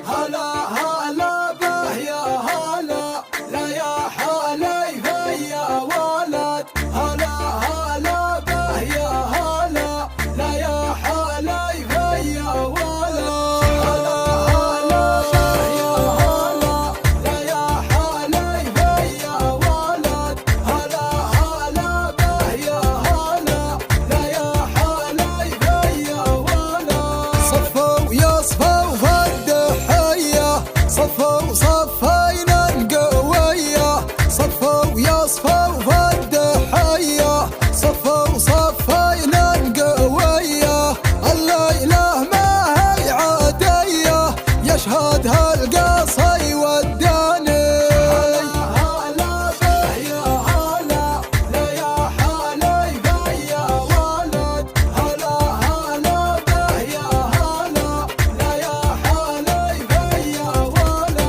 هلا هلا به يا هلا، لا يا حليف يا ولد. هلا هلا به يا هلا، لا يا حليف يا ولد. هلا هلا به يا هلا، لا يا حليف يا ولد. هلا هلا به يا هلا، لا يا حليف يا ولد. صفوا يصفوا فالدحية، صفوا صفينا القوية. صفوا يصفوا فالدحية، صفوا صفينا القوية. الليلة ما هي عادية، يشهدها القصي والداني. هلا به يا هلا، لا يا حليف يا ولد. هلا هلا به يا هلا، لا يا حليف يا ولد.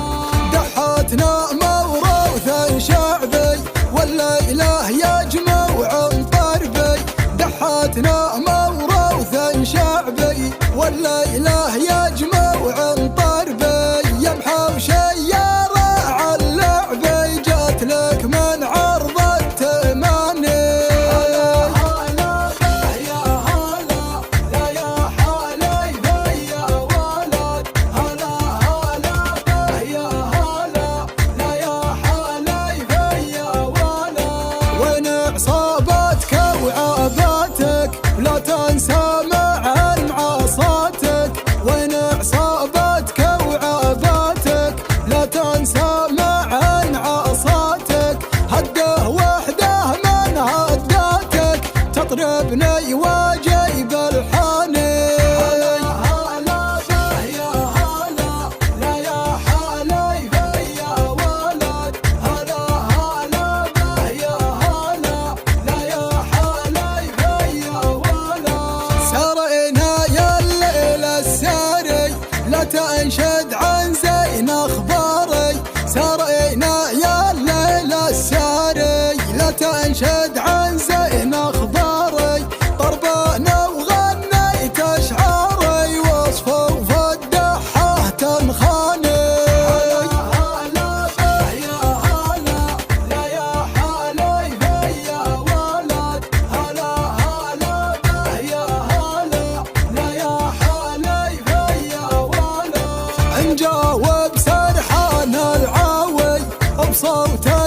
دحاتنا موروث شعبي، والليلة يجمع طربي. دحاتنا موروث شعبي، والليلة يجمع طربي. يا محوشي يا راعى اللعبي، جات لك من عرض التماني. هلا به يا هلا، لا يا حليف يا ولد. هلا هلا به يا هلا، لا يا حليف يا ولد. وين عصابتك وعاباتك، لا تنسى مع عصاتك. وين عصابتك وعاباتك، لا تنسى مع عصاتك. هده وحده من هداتك، تطربني واجيب الحاني. هلا به يا هلا، لا يا حليف يا ولد. هلا هلا به يا هلا، لا يا حليف يا ولد. سارينا يا الليل الساري، لا تنشد عن زين اخباري. سارينا يا الليل الساري، لا تنشد عن زين اخباري. طربنا وغنيت اشعاري، وصفوا فالدحاه تنخاني. هلا به يا هلا، لا يا حليف يا ولد. هلا هلا به يا هلا، لا يا حليف يا ولد. نجاوب سرحان العاوي بصوته